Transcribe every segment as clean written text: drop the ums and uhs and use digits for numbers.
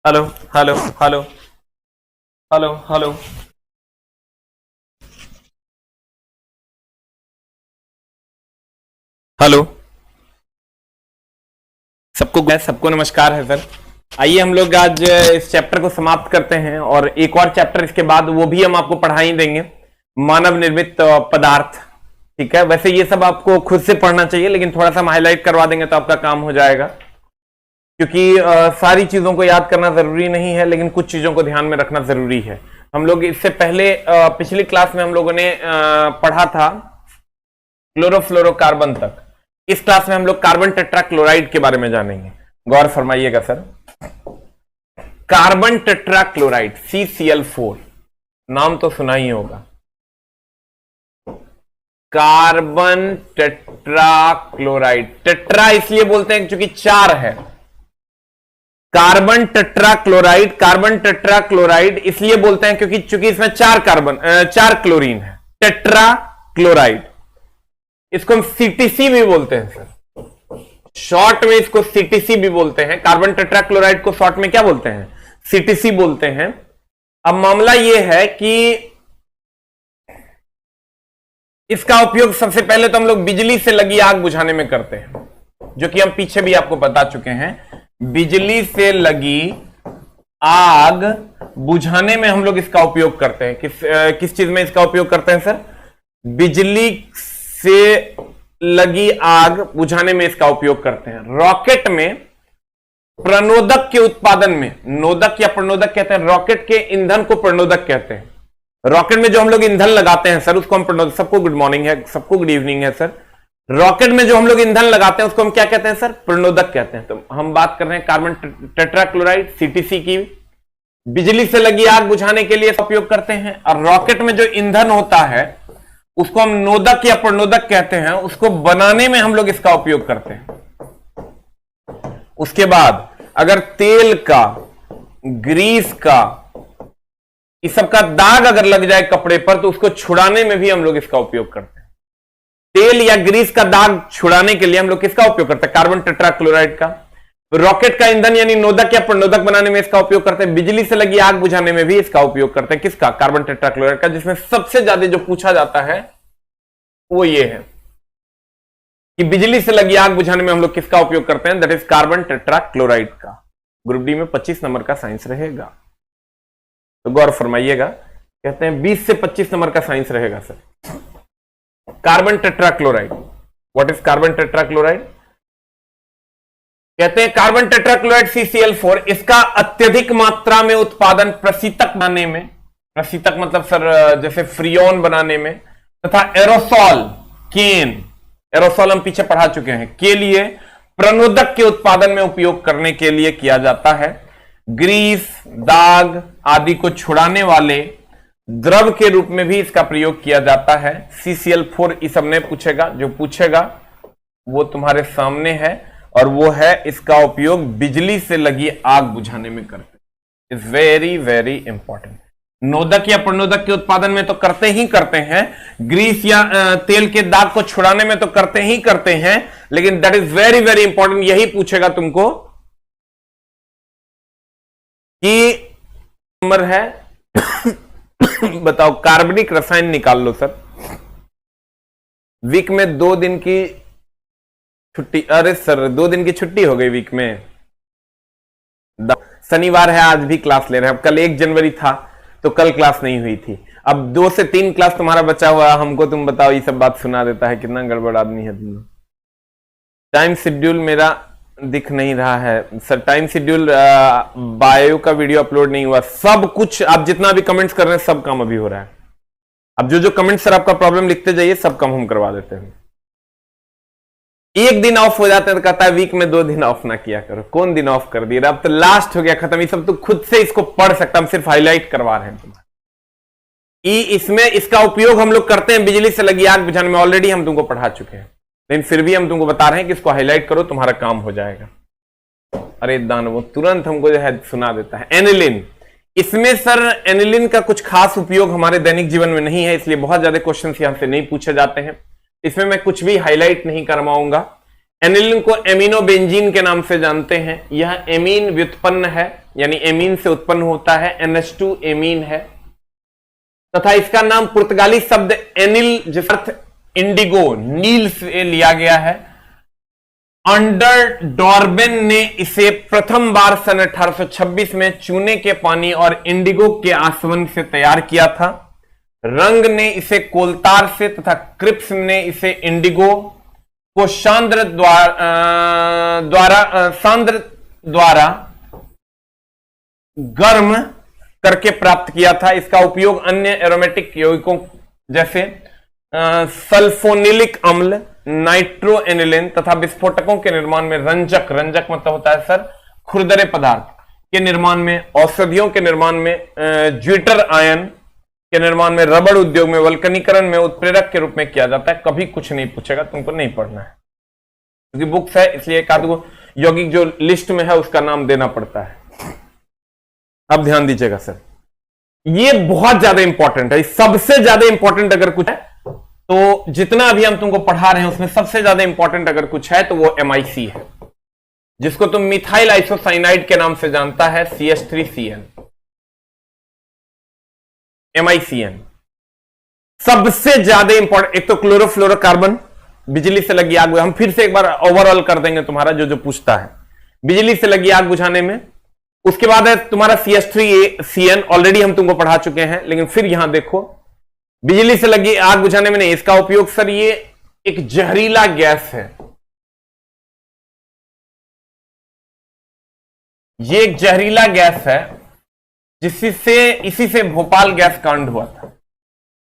Hello hello hello hello hello hello. सबको नमस्कार है सर। आइए हम लोग आज इस चैप्टर को समाप्त करते हैं और एक और चैप्टर इसके बाद वो भी हम आपको पढ़ा ही देंगे, मानव निर्मित पदार्थ। ठीक है, वैसे ये सब आपको खुद से पढ़ना चाहिए, लेकिन थोड़ा सा हम हाईलाइट करवा देंगे तो आपका काम हो जाएगा, क्योंकि सारी चीजों को याद करना जरूरी नहीं है, लेकिन कुछ चीजों को ध्यान में रखना जरूरी है। हम लोग इससे पहले पिछली क्लास में हम लोगों ने पढ़ा था क्लोरोफ्लोरोकार्बन तक। इस क्लास में हम लोग कार्बन टेट्राक्लोराइड के बारे में जानेंगे। गौर फरमाइएगा सर। कार्बन टेट्राक्लोराइड CCl4 नाम तो सुना ही होगा। कार्बन टेट्राक्लोराइड, टेट्रा इसलिए बोलते हैं क्योंकि 4 है। कार्बन टेट्राक्लोराइड इसलिए बोलते हैं क्योंकि इसमें 4 क्लोरीन है। टेट्राक्लोराइड, इसको हम CTC भी बोलते हैं सर, शॉर्ट में इसको CTC भी बोलते हैं। कार्बन टेट्राक्लोराइड को शॉर्ट में क्या बोलते हैं? CTC बोलते हैं। अब मामला यह है कि इसका उपयोग सबसे पहले तो हम लोग बिजली से लगी आग बुझाने में करते हैं, जो कि हम पीछे भी आपको बता चुके हैं। बिजली से लगी आग बुझाने में हम लोग इसका उपयोग करते हैं। किस चीज में इसका उपयोग करते हैं सर? बिजली से लगी आग बुझाने में इसका उपयोग करते हैं। रॉकेट में प्रणोदक के उत्पादन में, नोदक या प्रणोदक कहते हैं, रॉकेट के ईंधन को प्रणोदक कहते हैं। रॉकेट में जो हम लोग ईंधन लगाते हैं सर, उसको हम प्रणोदक। सबको गुड मॉर्निंग है, सबको गुड इवनिंग है सर। रॉकेट में जो हम लोग ईंधन लगाते हैं उसको हम क्या कहते हैं सर? प्रणोदक कहते हैं। तो हम बात कर रहे हैं कार्बन टेट्राक्लोराइड CTC की। बिजली से लगी आग बुझाने के लिए उपयोग करते हैं, और रॉकेट में जो ईंधन होता है उसको हम नोदक या प्रणोदक कहते हैं। उसको बनाने में हम लोग इसका उपयोग करते हैं। उसके बाद अगर तेल का, ग्रीस का, इस सब का दाग अगर लग जाए कपड़े पर, तो उसको छुड़ाने में भी हम लोग इसका उपयोग करते हैं। तेल या ग्रीस का दाग छुड़ाने के लिए हम लोग किसका उपयोग करते हैं? कार्बन टेट्राक्लोराइड का। रॉकेट का ईंधन यानी नोदक या प्रणोदक बनाने में इसका उपयोग करते हैं। बिजली से लगी आग बुझाने में भी इसका उपयोग करते हैं। किसका? कार्बन टेट्राक्लोराइड का। जिसमें सबसे ज्यादा जो पूछा जाता है वो ये है कि बिजली से लगी आग बुझाने में हम लोग किसका उपयोग करते हैं? दैट इज कार्बन टेट्राक्लोराइड का। ग्रुप डी में 25 नंबर का साइंस रहेगा, तो गौर फरमाइएगा। कहते हैं 20 से 25 नंबर का साइंस रहेगा sir. Carbon tetrachloride, what is carbon tetrachloride? कहते हैं कार्बन टेट्राक्लोराइड CCl4, इसका अत्यधिक मात्रा में उत्पादन प्रशीतक बनाने में, प्रशीतक मतलब सर जैसे फ्रियोन बनाने में, तथा एरोसॉल, केन, एरोसॉल हम पीछे पढ़ा चुके हैं, के लिए प्रणोदक के उत्पादन में उपयोग करने के लिए किया जाता है। ग्रीस, दाग आदि को छुड़ाने वाले द्रव के रूप में भी इसका प्रयोग किया जाता है। CCl4 इस सबने पूछेगा, जो पूछेगा वो तुम्हारे सामने है, और वो है इसका उपयोग बिजली से लगी आग बुझाने में करते। Is very very important. नोदक या प्रणोदक के उत्पादन में तो करते ही करते हैं, ग्रीस या तेल के दाग को छुड़ाने में तो करते ही करते हैं, लेकिन that is very very important. यही पूछेगा तुमको कि नंबर है बताओ, कार्बनिक रसायन निकाल लो सर। वीक में 2 दिन की छुट्टी, अरे सर 2 दिन की छुट्टी हो गई वीक में। शनिवार है, आज भी क्लास ले रहे हैं। अब कल 1 जनवरी था तो कल क्लास नहीं हुई थी। अब 2 से 3 क्लास तुम्हारा बचा हुआ, हमको तुम बताओ ये सब बात सुना देता है। कितना गड़बड़ आदमी है तुम। टाइम शेड्यूल मेरा दिख नहीं रहा है सर। टाइम शेड्यूल, बायो का वीडियो अपलोड नहीं हुआ। सब कुछ आप जितना भी कमेंट्स कर रहे हैं सब काम अभी हो रहा है। अब जो कमेंट सर आपका प्रॉब्लम लिखते जाइए, सब काम हम करवा देते हैं। एक दिन ऑफ हो जाता है तो कहता है वीक में 2 दिन ऑफ ना किया करो। कौन दिन ऑफ कर दिया? अब तो लास्ट हो गया, खत्म। ये सब तो खुद से इसको पढ़ सकता, हम सिर्फ हाईलाइट करवा रहे हैं तुम्हारा। इसमें इसका उपयोग हम लोग करते हैं बिजली से लगी आग बुझाने में। ऑलरेडी हम तुमको पढ़ा चुके हैं, लेकिन फिर भी हम तुमको बता रहे हैं कि इसको हाईलाइट करो, तुम्हारा काम हो जाएगा। अरे दानव तुरंत हमको जो है सुना देता है। एनिलिन, इसमें सर एनिलिन का कुछ खास उपयोग हमारे दैनिक जीवन में नहीं है, इसलिए बहुत ज्यादा क्वेश्चन यहां से नहीं पूछे जाते हैं। इसमें मैं कुछ भी हाईलाइट नहीं करवाऊंगा। एनिलीन को एमिनो बेंजीन के नाम से जानते हैं। यह एमीन व्युत्पन्न है, यानी एमीन से उत्पन्न होता है, NH2 एमीन है, तथा इसका नाम पुर्तगाली शब्द एनिल जिसका अर्थ इंडिगो, नील से लिया गया है। अंडर डॉर्बेन ने इसे प्रथम बार सन 1826 में चूने के पानी और इंडिगो के आसवन से तैयार किया था। रंग ने इसे कोलतार से तथा क्रिप्स ने इसे इंडिगो को सांद्र द्वारा गर्म करके प्राप्त किया था। इसका उपयोग अन्य एरोमेटिक यौगिकों जैसे सल्फोनिलिक अम्ल, नाइट्रोएनिलीन तथा विस्फोटकों के निर्माण में, रंजक मतलब होता है सर खुरदरे पदार्थ के निर्माण में, औषधियों के निर्माण में, ज्विटर आयन के निर्माण में, रबड़ उद्योग में, वल्कनीकरण में उत्प्रेरक के रूप में किया जाता है। कभी कुछ नहीं पूछेगा, तुमको नहीं पढ़ना है क्योंकि बुक्स है, इसलिए एक आध गो यौगिक जो लिस्ट में है उसका नाम देना पड़ता है। अब ध्यान दीजिएगा सर, ये बहुत ज्यादा इंपॉर्टेंट है, सबसे ज्यादा इंपॉर्टेंट अगर कुछ है तो जितना अभी हम तुमको पढ़ा रहे हैं उसमें सबसे ज्यादा इंपॉर्टेंट अगर कुछ है तो वो MIC है, जिसको तुम मिथाइल आइसोसाइनाइड के नाम से जानता है, CH3CN, MICN सबसे ज्यादा इंपॉर्टेंट। एक तो क्लोरोफ्लोरोकार्बन, बिजली से लगी आग, हम फिर से एक बार ओवरऑल कर देंगे तुम्हारा जो पूछता है, बिजली से लगी आग बुझाने में। उसके बाद है तुम्हारा CH3CN, ऑलरेडी हम तुमको पढ़ा चुके हैं, लेकिन फिर यहां देखो बिजली से लगी आग बुझाने में नहीं, इसका उपयोग सर ये एक जहरीला गैस है, ये एक जहरीला गैस है इसी से भोपाल गैस कांड हुआ था,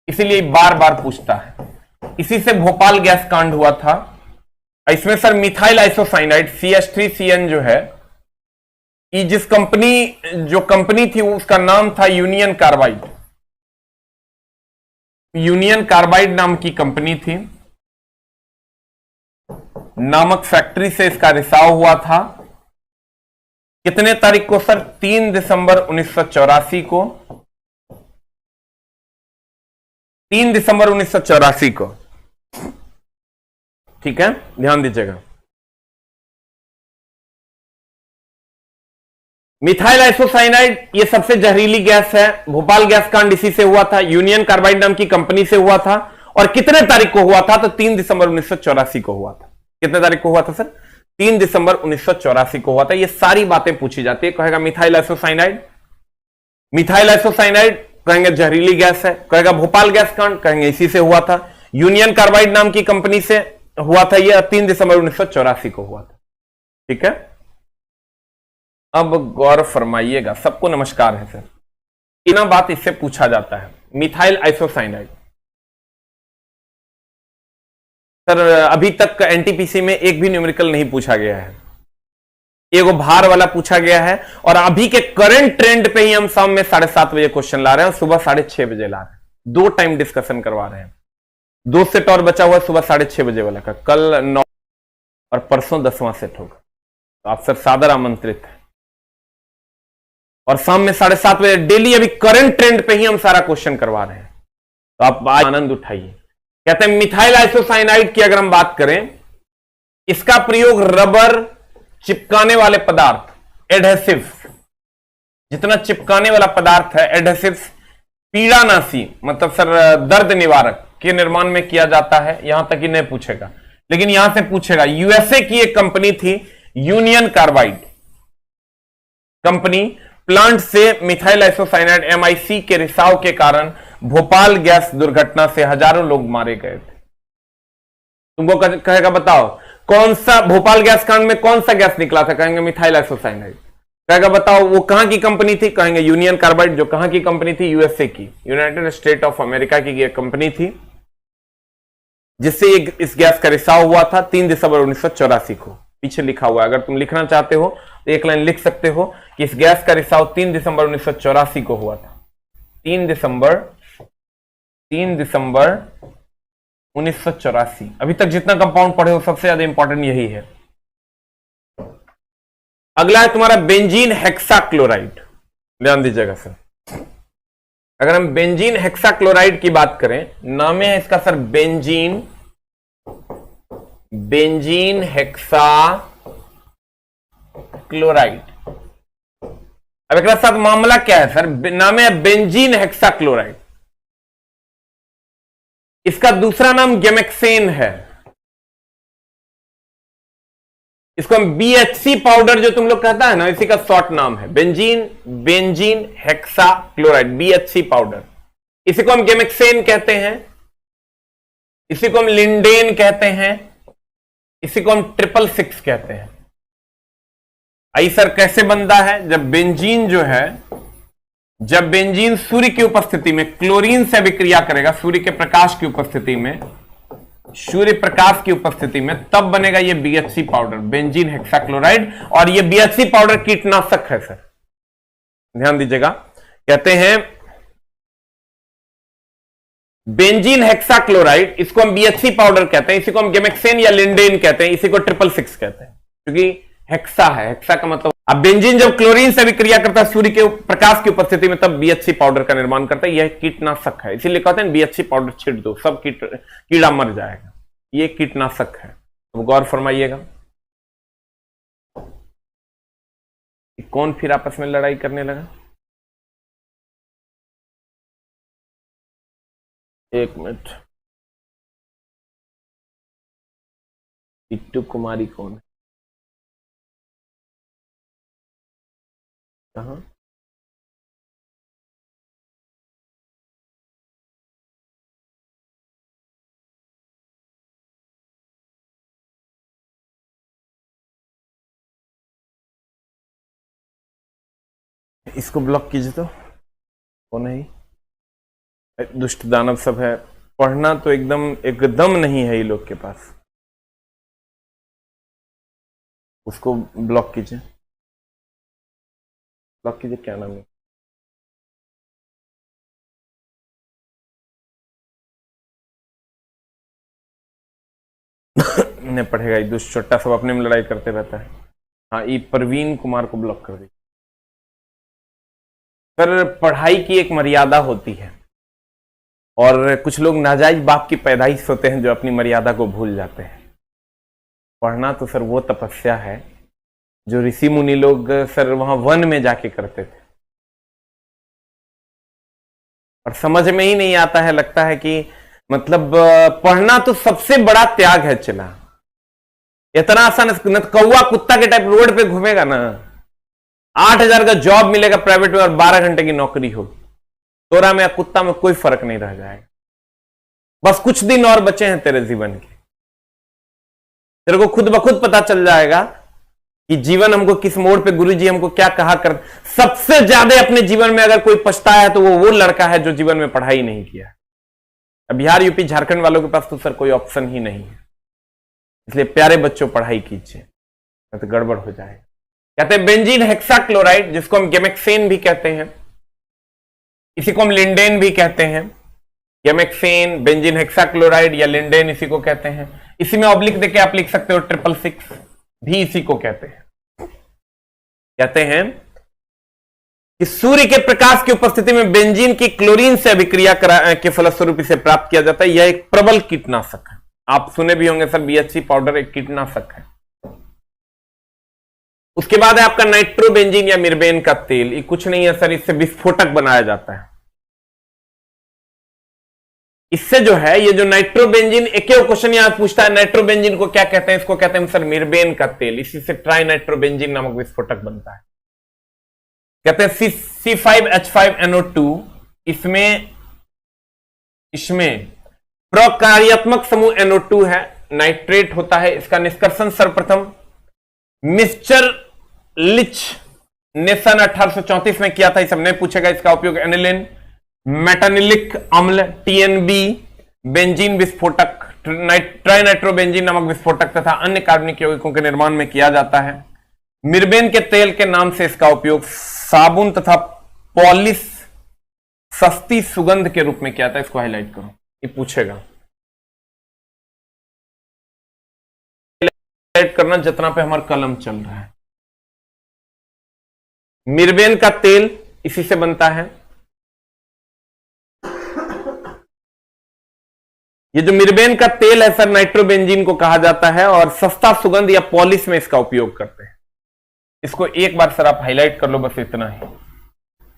इसीलिए बार बार पूछता है, इसी से भोपाल गैस कांड हुआ था। इसमें सर मिथाइल आइसोसाइनाइड CH3CN जो है, ये जिस कंपनी थी उसका नाम था यूनियन कार्बाइड, यूनियन कार्बाइड नाम की कंपनी थी, नामक फैक्ट्री से इसका रिसाव हुआ था। कितने तारीख को सर? 3 दिसंबर 1984 को, 3 दिसंबर 1984 को, ठीक है, ध्यान दीजिएगा। मिथाइल आइसोसाइनाइड ये सबसे जहरीली गैस है, भोपाल गैस कांड इसी से हुआ था, यूनियन कार्बाइड नाम की कंपनी से हुआ था, और कितने तारीख को हुआ था? तो 3 दिसंबर 1984 को हुआ था। कितने तारीख को हुआ था सर? 3 दिसंबर 1984 को हुआ था। ये सारी बातें पूछी जाती है। कहेगा मिथाइल आइसोसाइनाइड, मिथाइल आइसोसाइनाइड कहेंगे जहरीली गैस है, कहेगा भोपाल गैस कांड, कहेंगे इसी से हुआ था, यूनियन कार्बाइड नाम की कंपनी से हुआ था, यह 3 दिसंबर 1984 को हुआ था। ठीक है, अब गौर फरमाइएगा, सबको नमस्कार है सर। इतना बात इससे पूछा जाता है, मिथाइल आइसोसाइनाइड। सर अभी तक एनटीपीसी में एक भी न्यूमेरिकल नहीं पूछा गया है, एगो भार वाला पूछा गया है, और अभी के करंट ट्रेंड पे ही हम शाम में 7:30 बजे क्वेश्चन ला रहे हैं और सुबह 6:30 बजे ला रहे हैं। 2 टाइम डिस्कशन करवा रहे हैं। 2 सेट और बचा हुआ सुबह 6:30 बजे वाला का, कल 9 और परसों 10वां सेट होगा। तो आप सर सादर आमंत्रित है, और शाम में 7:30 बजे डेली अभी करंट ट्रेंड पे ही हम सारा क्वेश्चन करवा रहे हैं। तो आप आनंद उठाइए। कहते हैं मिथाइल आइसोसाइनाइड की अगर हम बात करें, इसका प्रयोग रबर, चिपकाने वाले पदार्थ, एडहेसिव, जितना चिपकाने वाला पदार्थ है, एडहेसिव, पीड़ानाशी मतलब सर दर्द निवारक के निर्माण में किया जाता है। यहां तक ही नहीं पूछेगा, लेकिन यहां से पूछेगा। यूएसए की एक कंपनी थी यूनियन कार्बाइड कंपनी, प्लांट से मिथाइल आइसोसाइनाइड MIC के रिसाव के कारण भोपाल गैस दुर्घटना से हजारों लोग मारे गए थे। तुमको कहेगा बताओ कौन सा भोपाल गैस कांड में कौन सा गैस निकला था? कहेंगे मिथाइल आइसोसाइनाइड। कहेगा बताओ वो कहां की कंपनी थी? कहेंगे यूनियन कार्बाइड। जो कहां की कंपनी थी? यूएसए की, यूनाइटेड स्टेट ऑफ अमेरिका की एक कंपनी थी, जिससे इस गैस का रिसाव हुआ था 3 दिसंबर 1984 को। पीछे लिखा हुआ है, अगर तुम लिखना चाहते हो तो एक लाइन लिख सकते हो कि इस गैस का रिसाव 3 दिसंबर 1984 को हुआ था। 3 दिसंबर 1984। अभी तक जितना कंपाउंड पढ़े हो सबसे ज्यादा इंपॉर्टेंट यही है। अगला है तुम्हारा बेंजीन हेक्साक्लोराइड। ध्यान दीजिएगा सर, अगर हम बेंजीन हेक्साक्लोराइड की बात करें, नाम है इसका sir benzene benzene hexa chloride. अब एक साथ मामला क्या है सर? नाम है बेंजीन हेक्सा क्लोराइड, इसका दूसरा नाम गेमेक्सेन है। इसको हम बीएचसी पाउडर जो तुम लोग कहता है ना, इसी का शॉर्ट नाम है benzene hexa chloride, BHC powder. इसी को हम गेमेक्सेन कहते हैं, इसी को हम लिंडेन कहते हैं, इसी को हम 666 कहते हैं। आई सर कैसे बनता है? जब बेंजीन जो है, जब बेंजीन सूर्य की उपस्थिति में क्लोरीन से अभिक्रिया करेगा, सूर्य के प्रकाश की उपस्थिति में, सूर्य प्रकाश की उपस्थिति में, तब बनेगा ये बीएचसी पाउडर, बेंजीन हेक्साक्लोराइड। और ये बीएचसी पाउडर कीटनाशक है सर, ध्यान दीजिएगा। कहते हैं बेंजीन हेक्साक्लोराइड, इसको हम बीएचसी पाउडर कहते हैं, इसी को हम गेमेक्सेन या लिंडेन कहते हैं, इसी को 666 कहते हैं, क्योंकि हेक्सा है। हेक्सा का मतलब, अब बेंजीन जब क्लोरीन से अभिक्रिया करता है सूर्य के प्रकाश की उपस्थिति में, तब बीएचसी पाउडर का निर्माण करता है। यह कीटनाशक है, इसीलिए कहते हैं बीएचसी पाउडर छीट दो, सब कीड़ा मर जाएगा। यह कीटनाशक है। तो गौर फरमाइएगा, कौन फिर आपस में लड़ाई करने लगा? एक मिनट, टिट्टू कुमारी कौन है? कहां? इसको ब्लॉक कीजिए। तो कौन है? दुष्ट दानव सब है, पढ़ना तो एकदम नहीं है ये लोग के पास। उसको ब्लॉक कीजिए, ब्लॉक कीजिए। क्या नाम है? नहीं पढ़ेगा, ये दुष्ट छोटा सब अपने में लड़ाई करते रहता है। हाँ, ये प्रवीण कुमार को ब्लॉक कर दीजिए। पर पढ़ाई की एक मर्यादा होती है, और कुछ लोग नाजायज बाप की पैदाइश होते हैं जो अपनी मर्यादा को भूल जाते हैं। पढ़ना तो सर वो तपस्या है जो ऋषि मुनि लोग सर वहां वन में जाके करते थे, और समझ में ही नहीं आता है। लगता है कि मतलब पढ़ना तो सबसे बड़ा त्याग है। चला इतना आसान, न कौवा कुत्ता के टाइप रोड पे घूमेगा ना, 8,000 का जॉब मिलेगा प्राइवेट में और 12 घंटे की नौकरी होगी, तोरा में या कुत्ता में कोई फर्क नहीं रह जाएगा। बस कुछ दिन और बचे हैं तेरे जीवन के, तेरे को खुद ब खुद पता चल जाएगा कि जीवन हमको किस मोड़ पे गुरुजी हमको क्या कहा कर। सबसे ज्यादा अपने जीवन में अगर कोई पछताया है तो वो लड़का है जो जीवन में पढ़ाई नहीं किया। अब बिहार, यूपी, झारखंड वालों के पास तो सर कोई ऑप्शन ही नहीं है। इसलिए प्यारे बच्चों पढ़ाई कीजिए, तो गड़बड़ हो जाएगा। कहते हैं बेंजीन हेक्साक्लोराइड, जिसको हम गेमेक्सेन भी कहते हैं, इसी को हम लिंडेन भी कहते हैं। गेमेक्सेन, बेंजीन हेक्साक्लोराइड या लिंडेन इसी को कहते हैं। इसी में ऑब्लिक देके आप लिख सकते हो 666 भी इसी को कहते हैं। कहते हैं कि सूर्य के प्रकाश की उपस्थिति में बेंजीन की क्लोरीन से अभिक्रिया के फलस्वरूप इसे प्राप्त किया जाता है। यह एक प्रबल कीटनाशक है। आप सुने भी होंगे सर, बीएचसी पाउडर एक कीटनाशक है। उसके बाद है आपका नाइट्रोबेंजीन या मिर्बेन का तेल। ये कुछ नहीं है सर, इससे विस्फोटक बनाया जाता है। इससे जो है ये जो नाइट्रोबेंजीन, एक क्वेश्चन यहां पूछता है नाइट्रोबेंजीन को क्या कहते हैं? इसको कहते हैं सर मिर्बेन का तेल। इसी से ट्राई नाइट्रोबेंजीन नामक विस्फोटक बनता है। कहते हैं C5H5NO2, इसमें प्रकार्यात्मक समूह NO2 है, नाइट्रेट होता है। इसका निष्कर्षण सर्वप्रथम मिस्टर लिच ने सन 1834 में किया था। इस सबने पूछेगा। इसका उपयोग एनिलिन, मेटानिलिक अम्ल, TNB, बेंजीन विस्फोटक, ट्राइनाइट्रोबेंजीन नामक विस्फोटक तथा अन्य कार्बनिक यौगिकों के निर्माण में किया जाता है। मिर्बेन के तेल के नाम से इसका उपयोग साबुन तथा पॉलिश, सस्ती सुगंध के रूप में किया था। इसको हाईलाइट करो, ये पूछेगा। हाईलाइट करना जितना पे हमारा कलम चल रहा है। मिर्बेन का तेल इसी से बनता है। ये जो मिर्बेन का तेल है सर, नाइट्रोबेंजीन को कहा जाता है और सस्ता सुगंध या पॉलिश में इसका उपयोग करते हैं। इसको एक बार सर आप हाईलाइट कर लो, बस इतना ही।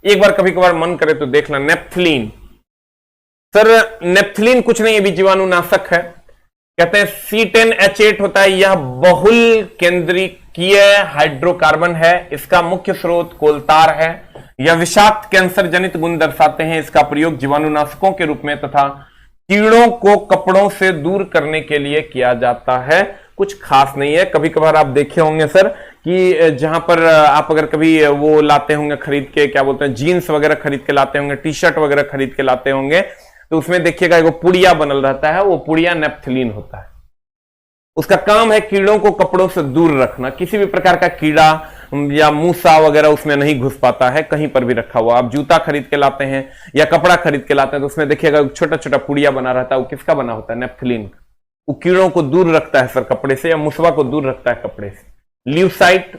एक बार कभी कभार मन करे तो देखना। नेप्थलीन सर, नेप्थलीन कुछ नहीं, ये भी जीवाणुनाशक है। कहते हैं C10H8 होता है, यह बहुल केंद्रीकीय हाइड्रोकार्बन है। इसका मुख्य स्रोत कोलतार है। यह विषाक्त कैंसर जनित गुण दर्शाते हैं। इसका प्रयोग जीवाणुनाशकों के रूप में तथा कीड़ों को कपड़ों से दूर करने के लिए किया जाता है। कुछ खास नहीं है। कभी कभार आप देखे होंगे सर कि जहां पर आप अगर कभी वो लाते होंगे खरीद के, क्या बोलते हैं, जीन्स वगैरह खरीद के लाते होंगे, टी शर्ट वगैरह खरीद के लाते होंगे, तो उसमें देखिएगा एक पुड़िया बनल रहता है, वो पुड़िया नेप्थलीन होता है। उसका काम है कीड़ों को कपड़ों से दूर रखना। किसी भी प्रकार का कीड़ा या मूसा वगैरह उसमें नहीं घुस पाता है, कहीं पर भी रखा हुआ। आप जूता खरीद के लाते हैं या कपड़ा खरीद के लाते हैं तो उसमें देखिएगा छोटा छोटा पुड़िया बना रहता है। वो किसका बना होता है? नेप्थलीन का। वो कीड़ों को दूर रखता है सर कपड़े से, या मूसवा को दूर रखता है कपड़े से। ल्यूसाइट,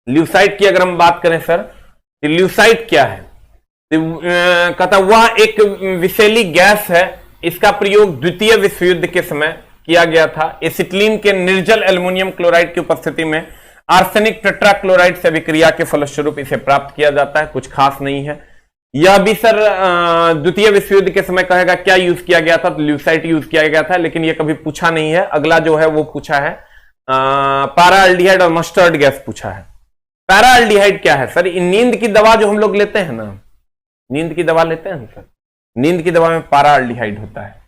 ल्यूसाइट की अगर हम बात करें सर, तो ल्यूसाइट क्या है? कहता वह एक विषैली गैस है। इसका प्रयोग द्वितीय विश्व युद्ध के समय किया गया था। एसिटिलीन के निर्जल एल्युमिनियम क्लोराइड की उपस्थिति में आर्सेनिक टेट्राक्लोराइड से अभिक्रिया के फलस्वरूप इसे प्राप्त किया जाता है। कुछ खास नहीं है। यह भी सर द्वितीय विश्व युद्ध के समय कहेगा क्या यूज किया गया था, तो ल्यूसाइट यूज किया गया था, लेकिन यह कभी पूछा नहीं है। अगला जो है वो पूछा है पैराल्डिहाइड और मस्टर्ड गैस पूछा है। पैराल्डिहाइड क्या है सर? नींद की दवा जो हम लोग लेते हैं ना, नींद की दवा लेते हैं सर, नींद की दवा में पैराल्डिहाइड होता है।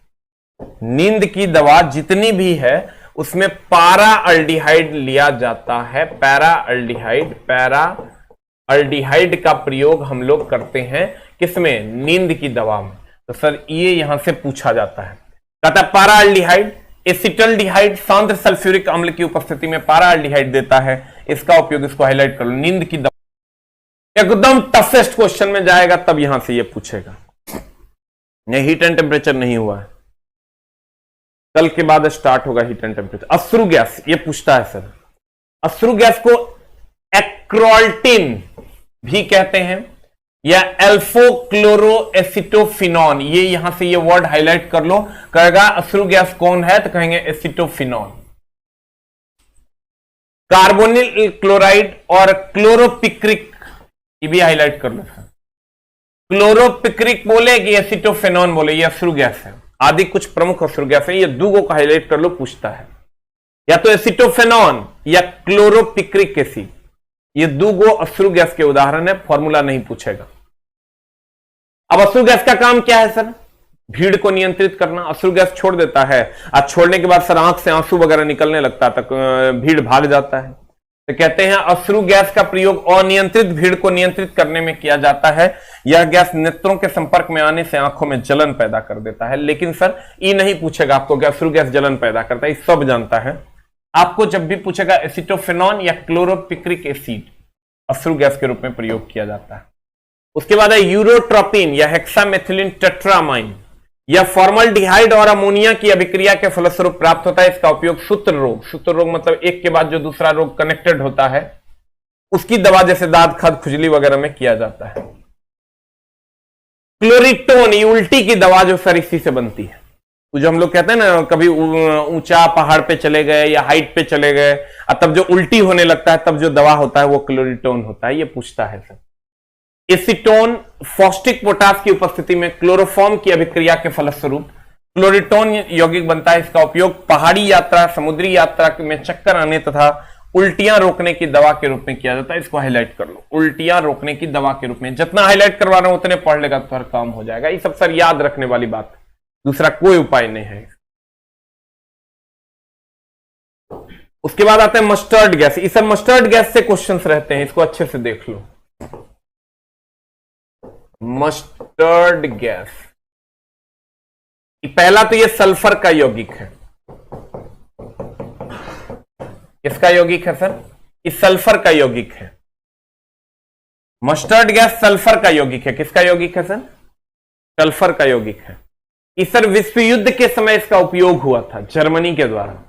नींद की दवा जितनी भी है उसमें पैराल्डिहाइड लिया जाता है। पैराल्डिहाइड, पैराल्डिहाइड का प्रयोग हम लोग करते हैं किसमें? नींद की दवा में। तो सर ये यहां से पूछा जाता है। कहता है पैराल्डिहाइड एसिटल्डिहाइड सांद्र सल्फ्यूरिक अम्ल की उपस्थिति में पैराल्डिहाइड देता है। इसका उपयोग, इसको हाईलाइट कर लो। नींद की दवा एकदम टफेस्ट क्वेश्चन में जाएगा तब यहां से ये पूछेगा। नहीं, हीट एंड टेम्परेचर नहीं हुआ है, कल के बाद स्टार्ट होगा हीट एंड टेम्परेचर। अश्रु गैस ये पूछता है सर। अश्रु गैस को एक्रोल्टिन भी कहते हैं या एल्फोक्लोरोएसिटोफिनॉन। ये यहां से ये वर्ड हाईलाइट कर लो। कहेगा अश्रु गैस कौन है, तो कहेंगे एसिटोफिनॉन। कार्बोनिल क्लोराइड और क्लोरोपिक्रिक, ये भी हाईलाइट कर लो। क्लोरोपिक्रिक बोले कि एसिटोफेनॉन बोले, ये अश्रु गैस है। आदि कुछ प्रमुख अश्रु गैस है। ये दूगो का हाईलाइट कर लो, पूछता है या तो एसिटोफेनॉन या क्लोरोपिक्रिक एसिड। ये दूगो अश्रु गैस के उदाहरण है, फॉर्मूला नहीं पूछेगा। अब अश्रु गैस का काम क्या है सर? भीड़ को नियंत्रित करना। अश्रु गैस छोड़ देता है, आज छोड़ने के बाद सर आंख से आंसू वगैरह निकलने लगता है, तक भीड़ भाग जाता है। तो कहते हैं अश्रु गैस का प्रयोग अनियंत्रित भीड़ को नियंत्रित करने में किया जाता है। यह गैस नेत्रों के संपर्क में आने से आंखों में जलन पैदा कर देता है। लेकिन सर ये नहीं पूछेगा आपको कि अश्रु गैस जलन पैदा करता है, ये सब जानता है। आपको जब भी पूछेगा एसिटोफेनॉन या क्लोरोपिक्रिक एसिड अश्रु गैस के रूप में प्रयोग किया जाता है। उसके बाद है यूरोट्रोपिन या हेक्सामेथिलीन टेट्रामाइन। यह फॉर्मल्डिहाइड और अमोनिया की अभिक्रिया के फलस्वरूप प्राप्त होता है। इसका उपयोग सूत्र रोग मतलब एक के बाद जो दूसरा रोग कनेक्टेड होता है उसकी दवा जैसे दांत खद खुजली वगैरह में किया जाता है। क्लोरिटोन, ये उल्टी की दवा जो सर इसी से बनती है। तो जो हम लोग कहते हैं ना, कभी ऊंचा पहाड़ पे चले गए या हाइट पे चले गए और तब जो उल्टी होने लगता है तब जो दवा होता है वो क्लोरिटोन होता है। ये पूछता है सर। एसीटोन फॉस्टिक पोटास की उपस्थिति में क्लोरोफॉर्म की अभिक्रिया के फलस्वरूप क्लोरिटोन यौगिक बनता है। इसका उपयोग पहाड़ी यात्रा, समुद्री यात्रा में चक्कर आने तथा उल्टियां रोकने की दवा के रूप में किया जाता है। इसको हाईलाइट कर लो। उल्टियां रोकने की दवा के रूप में जितना हाईलाइट करवा रहा हूं उतने पढ़ लेगा तो हर काम हो जाएगा। ये सब सर याद रखने वाली बात, दूसरा कोई उपाय नहीं है। उसके बाद आता है मस्टर्ड गैस। इस मस्टर्ड गैस से क्वेश्चंस रहते हैं, इसको अच्छे से देख लो। मस्टर्ड गैस, पहला तो ये सल्फर का यौगिक है। किसका यौगिक है सर? इस सल्फर का यौगिक है। मस्टर्ड गैस सल्फर का यौगिक है। किसका यौगिक है सर? सल्फर का यौगिक है। इस सर विश्व युद्ध के समय इसका उपयोग हुआ था जर्मनी के द्वारा।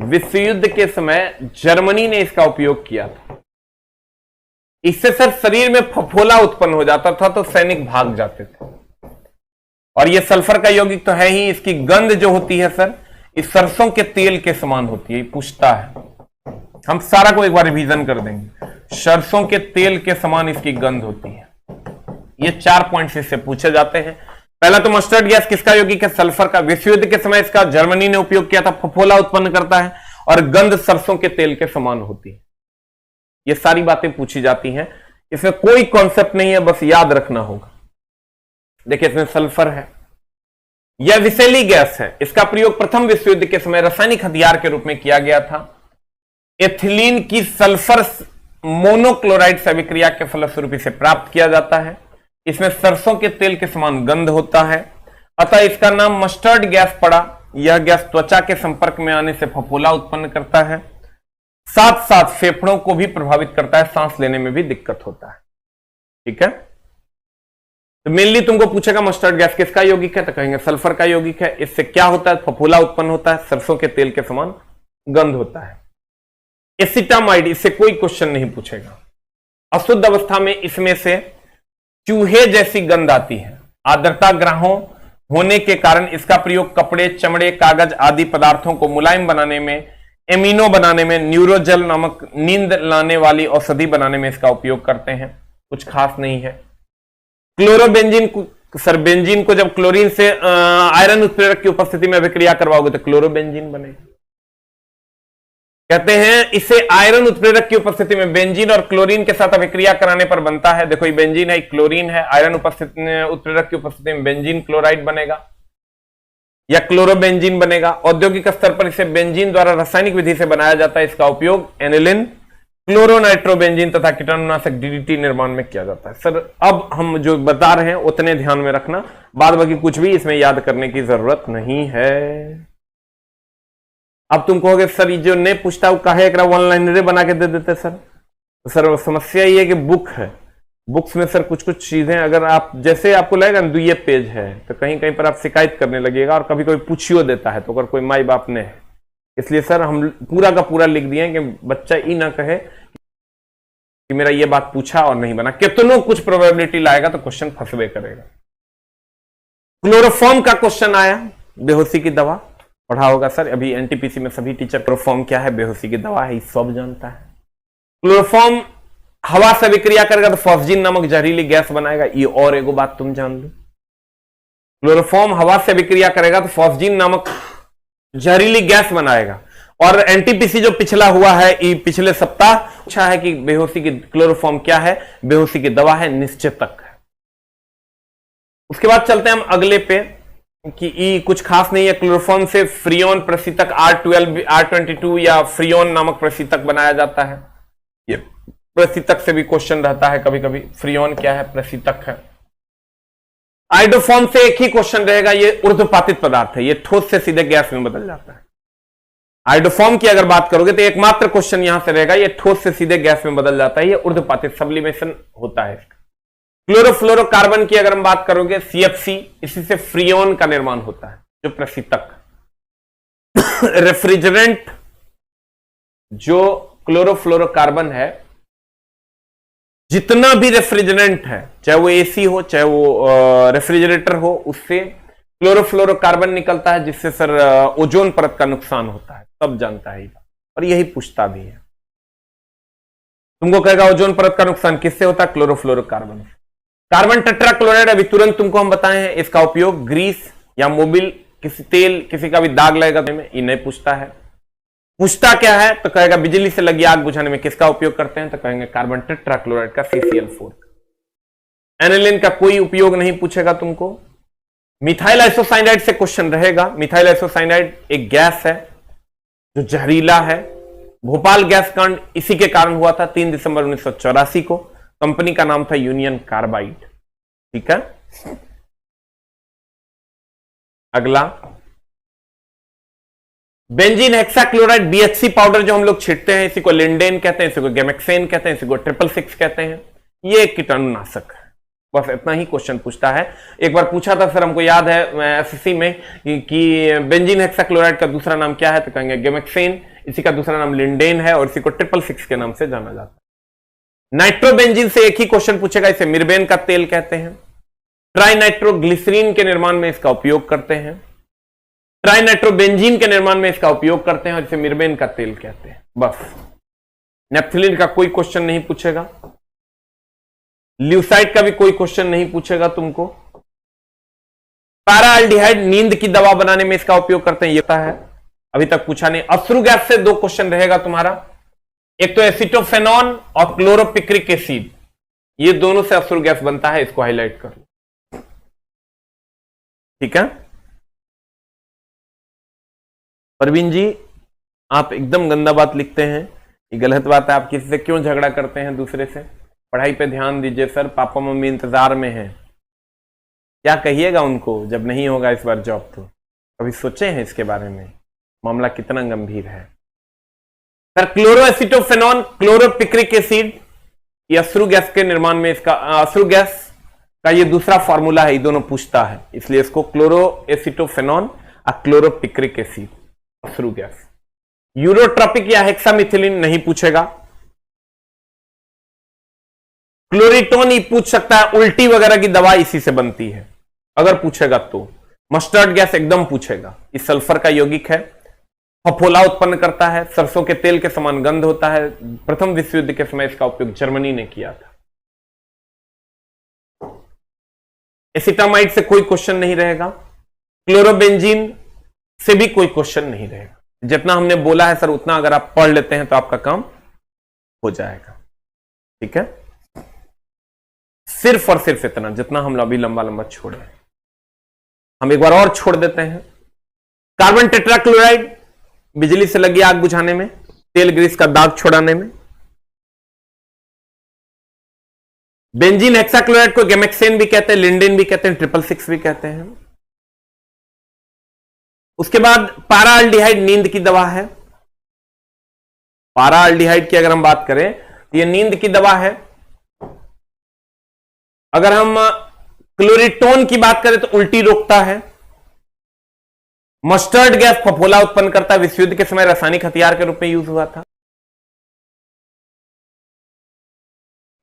विश्व युद्ध के समय जर्मनी ने इसका उपयोग किया था। इससे सर शरीर में फफोला उत्पन्न हो जाता था तो सैनिक भाग जाते थे। और ये सल्फर का यौगिक तो है ही, इसकी गंध जो होती है सर इस सरसों के तेल के समान होती है। पूछता है, हम सारा को एक बार रिवीजन कर देंगे। सरसों के तेल के समान इसकी गंध होती है। ये 4 पॉइंट्स इससे पूछे जाते हैं। पहला तो मस्टर्ड गैस किसका यौगिक है? सल्फर का। विश्व युद्ध के समय इसका जर्मनी ने उपयोग किया था, फफोला उत्पन्न करता है और गंध सरसों के तेल के समान होती है। ये सारी बातें पूछी जाती हैं, इसमें कोई कॉन्सेप्ट नहीं है, बस याद रखना होगा। देखिए इसमें सल्फर है, यह विषैली गैस है। इसका प्रयोग प्रथम विश्व युद्ध के समय रासायनिक हथियार के रूप में किया गया था। एथिलीन की सल्फर मोनोक्लोराइड से अभिक्रिया के फलस्वरूप इसे प्राप्त किया जाता है। इसमें सरसों के तेल के समान गंध होता है, अतः इसका नाम मस्टर्ड गैस पड़ा। यह गैस त्वचा के संपर्क में आने से फफोला उत्पन्न करता है, साथ साथ फेफड़ों को भी प्रभावित करता है, सांस लेने में भी दिक्कत होता है। ठीक है, तो मेनली तुमको पूछेगा मस्टर्ड गैस किसका यौगिक है, तो कहेंगे सल्फर का यौगिक है। इससे क्या होता है? फफोला उत्पन्न होता है, सरसों के तेल के समान गंध होता है। एसिटामाइड, इससे कोई क्वेश्चन नहीं पूछेगा। अशुद्ध अवस्था में इसमें से चूहे जैसी गंध आती है। आर्द्रता ग्रहों होने के कारण इसका प्रयोग कपड़े, चमड़े, कागज आदि पदार्थों को मुलायम बनाने में, एमिनो बनाने में, न्यूरोजेल नामक नींद लाने वाली औषधि बनाने में इसका उपयोग करते हैं। कुछ खास नहीं है। क्लोरोबेंजीन सर, बेंजीन को जब क्लोरीन से आयरन उत्प्रेरक की उपस्थिति में अभिक्रिया करवाओगे तो क्लोरोबेंजीन बनेगा। कहते हैं इसे आयरन उत्प्रेरक की उपस्थिति में बेंजीन और क्लोरीन के साथ अभिक्रिया कराने पर बनता है। देखो ये बेंजीन है, क्लोरीन है, आयरन उत्प्रेरक की उपस्थिति में बेंजीन क्लोराइड बनेगा या क्लोरोबेंजीन बनेगा। औद्योगिक स्तर पर इसे बेंजीन द्वारा रासायनिक विधि से बनाया जाता है। इसका उपयोग एनिलिन, क्लोरोनाइट्रोबेंजीन तथा कीटाणुनाशक डीडीटी निर्माण में किया जाता है। सर अब हम जो बता रहे हैं उतने ध्यान में रखना, बाद बाकी कुछ भी इसमें याद करने की जरूरत नहीं है। अब तुम कहोगे सर ये जो नहीं पूछता वो काहे एक वन लाइनर बना के दे देते सर। तो सर समस्या ये है कि बुक है, बुक्स में सर कुछ कुछ चीजें अगर आप जैसे आपको लगेगा ना ये पेज है तो कहीं कहीं पर आप शिकायत करने लगेगा और कभी कभी पूछियो देता है। तो अगर कोई माई बाप ने है, इसलिए सर हम पूरा का पूरा लिख दिए कि बच्चा ये ना कहे कि मेरा ये बात पूछा और नहीं बना। कितनों कुछ प्रोबेबिलिटी लाएगा तो क्वेश्चन फंसवे करेगा। क्लोरोफॉर्म का क्वेश्चन आया, बेहोशी की दवा पढ़ा होगा सर, अभी एनटीपीसी में सभी टीचर क्लोरोफॉर्म क्या है, बेहोशी की दवा है, सब जानता है। क्लोरोफॉर्म हवा से विक्रिया करेगा तो फॉस्जिन नामक जहरीली गैस बनाएगा। ये और एगो बात तुम जान लो, क्लोरोफॉर्म हवा से विक्रिया करेगा तो फॉस्जिन नामक जहरीली गैस बनाएगा। और एनटीपीसी जो पिछला हुआ है पिछले सप्ताह पूछा है कि बेहोशी की क्लोरोफॉर्म क्या है, बेहोशी की दवा है, निश्चेतक है। उसके बाद चलते हैं हम अगले पे कि कुछ खास नहीं है। क्लोरोफॉर्म से फ्रियोन प्रशीतक R12 R22 या फ्रियोन नामक प्रशीतक बनाया जाता है। ये प्रशीतक से भी क्वेश्चन रहता है कभी कभी, फ्रियोन क्या है, प्रशीतक है। आइडोफॉर्म से एक ही क्वेश्चन रहेगा, ये ऊर्ध्वपातित पदार्थ है, ये ठोस से सीधे गैस में बदल जाता है। आइडोफॉर्म की अगर बात करोगे तो एकमात्र क्वेश्चन यहां से रहेगा, ये ठोस से सीधे गैस में बदल जाता है, ये ऊर्ध्वपातित सब्लिमेशन होता है इसका। क्लोरोफ्लोरोकार्बन की अगर हम बात करोगे CFC, इसी से फ्रियोन का निर्माण होता है जो प्रशीतक। रेफ्रिजरेंट जो क्लोरोफ्लोरोकार्बन है, जितना भी रेफ्रिजरेंट है, चाहे वो एसी हो चाहे वो रेफ्रिजरेटर हो, उससे क्लोरोफ्लोरोकार्बन निकलता है जिससे सर ओजोन परत का नुकसान होता है, सब जानता है और यही पूछता भी है। तुमको कहेगा ओजोन परत का नुकसान किससे होता है? क्लोरोफ्लोरोकार्बन। कार्बन टेट्राक्लोराइड अभी तुरंत तुमको हम बताए हैं, इसका उपयोग ग्रीस या मोबिल, किसी तेल, किसी का भी दाग लगेगा में, ये नहीं पूछता है। पूछता क्या है तो कहेगा बिजली से लगी आग बुझाने में किसका उपयोग करते हैं, तो कहेंगे कार्बन टेट्राक्लोराइड का, CCl4। एनिलिन का कोई उपयोग नहीं पूछेगा तुमको। मिथाइल आइसोसाइनाइड से क्वेश्चन रहेगा। मिथाइल आइसोसाइनाइड एक गैस है जो जहरीला है। भोपाल गैस कांड इसी के कारण हुआ था 3 दिसंबर 1984 को। कंपनी का नाम था यूनियन कार्बाइड। ठीक है, अगला बेंजीन हेक्साक्लोराइड BHC पाउडर जो हम लोग छिड़ते हैं, इसी को लिंडेन कहते हैं, इसी को गेमेक्सेन कहते हैं, इसी को 666 कहते हैं। ये कीटाणुनाशक है। बस इतना ही क्वेश्चन पूछता है। एक बार पूछा था सर, हमको याद है SSC में कि बेंजीन हेक्साक्लोराइड का दूसरा नाम क्या है, तो कहेंगे गेमेक्सेन, इसी का दूसरा नाम लिंडेन है और इसी को 666 के नाम से जाना जाता है। नाइट्रोबेंजीन से एक ही क्वेश्चन पूछेगा, इसे मिर्बेन का तेल कहते हैं। ट्राइनाइट्रोग्लिसरीन के निर्माण में इसका उपयोग करते हैं, ट्राइनाइट्रोबेंजीन के निर्माण में इसका उपयोग करते हैं और इसे मिर्बेन का तेल कहते हैं। बस, नेप्थलीन का कोई क्वेश्चन नहीं पूछेगा, ल्यूसाइड का भी कोई क्वेश्चन नहीं पूछेगा तुमको। पैराल्डिहाइड नींद की दवा बनाने में इसका उपयोग करते हैं, ये पता है, अभी तक पूछा नहीं। अश्रु गैस से 2 क्वेश्चन रहेगा तुम्हारा, एक तो एसिटोफेनॉन और क्लोरोपिक्रिक एसिड, ये दोनों से अश्रु गैस बनता है, इसको हाईलाइट कर लो, ठीक है। परवीन जी, आप एकदम गंदा बात लिखते हैं, ये गलत बात है। आप किसी से क्यों झगड़ा करते हैं दूसरे से? पढ़ाई पे ध्यान दीजिए सर, पापा मम्मी इंतजार में हैं। क्या कहिएगा उनको जब नहीं होगा इस बार जॉब? तो कभी सोचे हैं इसके बारे में? मामला कितना गंभीर है सर। क्लोरोएसिटोफेनॉन, क्लोरोपिक्रिक एसिड, ये अश्रु गैस के निर्माण में इसका, अश्रु गैस का ये दूसरा फॉर्मूला है, ये दोनों पूछता है, इसलिए इसको क्लोरोएसिटोफेनॉन और क्लोरोपिक्रिक एसिड, अश्रु गैस। यूरोट्रॉपिक या हेक्सामिथिलीन नहीं पूछेगा। क्लोरिटोन ही पूछ सकता है, उल्टी वगैरह की दवा इसी से बनती है, अगर पूछेगा तो। मस्टर्ड गैस एकदम पूछेगा, इस सल्फर का यौगिक है, फफोला उत्पन्न करता है, सरसों के तेल के समान गंध होता है। प्रथम विश्व युद्ध के समय इसका उपयोग जर्मनी ने किया था। एसिटामाइड से कोई क्वेश्चन नहीं रहेगा, क्लोरोबेंजीन से भी कोई क्वेश्चन नहीं रहेगा। जितना हमने बोला है सर उतना अगर आप पढ़ लेते हैं तो आपका काम हो जाएगा, ठीक है। सिर्फ और सिर्फ इतना, जितना हम अभी लंबा लंबा छोड़े, हम एक बार और छोड़ देते हैं। कार्बन टेट्राक्लोराइड, बिजली से लगी आग बुझाने में, तेल ग्रीस का दाग छुड़ाने में। बेंजीन हेक्साक्लोराइड को गेमेक्सेन भी कहते हैं, लिंडेन भी कहते हैं, 666 भी कहते हैं। उसके बाद पैराल्डिहाइड नींद की दवा है। पैराल्डिहाइड की अगर हम बात करें तो यह नींद की दवा है। अगर हम क्लोरिटोन की बात करें तो उल्टी रोकता है। मस्टर्ड गैस फफोला उत्पन्न करता है, विश्व युद्ध के समय रासायनिक हथियार के रूप में यूज हुआ था।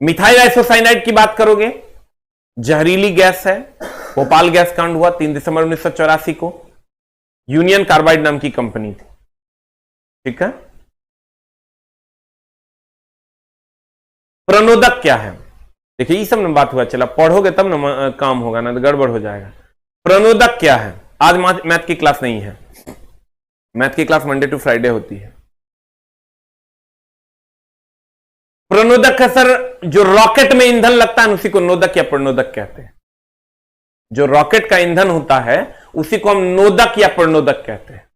मिथाइल आइसोसाइनाइड की बात करोगे, जहरीली गैस है। भोपाल गैस कांड हुआ 3 दिसंबर 1984 को, यूनियन कार्बाइड नाम की कंपनी थी, ठीक है। प्रणोदक क्या है? देखिए ये सब में बात हुआ, चला पढ़ोगे तब ना काम होगा, ना तो गड़बड़ हो जाएगा। प्रणोदक क्या है? आज मैथ की क्लास नहीं है, मैथ की क्लास मंडे टू फ्राइडे होती है। प्रणोदक है सर, जो रॉकेट में ईंधन लगता है उसी को नोदक या प्रणोदक कहते हैं। जो रॉकेट का ईंधन होता है उसी को हम नोदक या प्रणोदक कहते हैं,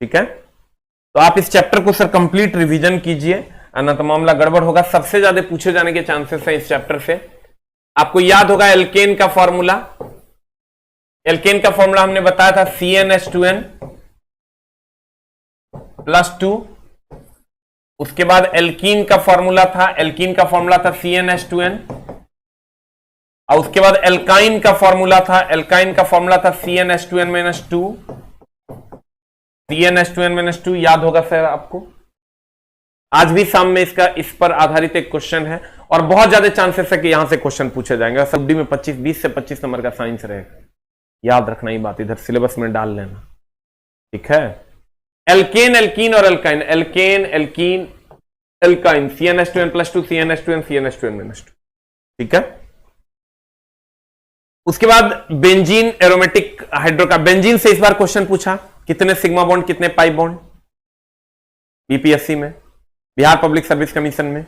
ठीक है। तो आप इस चैप्टर को सर कंप्लीट रिवीजन कीजिए, ना तो मामला गड़बड़ होगा। सबसे ज्यादा पूछे जाने के चांसेस है इस चैप्टर से। आपको याद होगा एल्केन का फॉर्मूला, एल्केन का फॉर्मूला हमने बताया था CnH2n +2। उसके बाद एल्कीन का फॉर्मूला था, एल्कीन का फॉर्मूला था CnH2n, और उसके बाद एल्काइन का फॉर्मूला था, एल्काइन का फॉर्मूला था CnH2n-2, CnH2n-2 याद होगा सर आपको। आज भी शाम में इसका इस पर आधारित एक क्वेश्चन है, और बहुत ज्यादा चांसेस है कि यहां से क्वेश्चन पूछे जाएंगे। सब्डी में 20 से 25 नंबर का साइंस रहेगा, याद रखना ही बात, इधर सिलेबस में डाल लेना, ठीक है। एल्केन, एल्कीन और alkyne, alkane, alkene, alkyne, CnH2n+2, CnH2n, CnH2n-2, ठीक है। उसके बाद बेंजीन एरोमेटिक हाइड्रोका, बेंजीन से इस बार क्वेश्चन पूछा, कितने सिग्मा बॉन्ड कितने पाई बॉन्ड, बीपीएससी में, बिहार पब्लिक सर्विस कमीशन में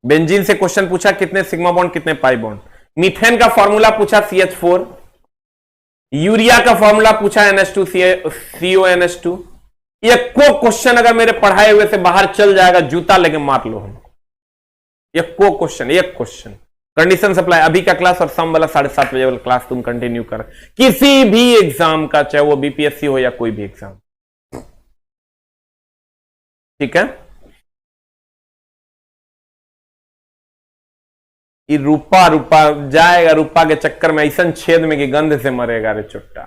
बेंजीन से क्वेश्चन पूछा, कितने सिग्मा बॉन्ड कितने पाई बॉन्ड। मीथेन का फॉर्मूला पूछा CH4, यूरिया का फॉर्मूला पूछा NH2CONH2। ये को क्वेश्चन अगर मेरे पढ़ाए हुए से बाहर चल जाएगा, जूता लेके मार लो हम। ये को क्वेश्चन, एक क्वेश्चन। कंडीशन सप्लाई, अभी का क्लास और शाम वाला 7:30 बजे वाला क्लास तुम कंटिन्यू कर, किसी भी एग्जाम का, चाहे वो बीपीएससी हो या कोई भी एग्जाम, ठीक है। ये रूपा रूपा जाएगा, रूपा के चक्कर में ऐसा छेद में कि गंध से मरेगा रे चुट्टा।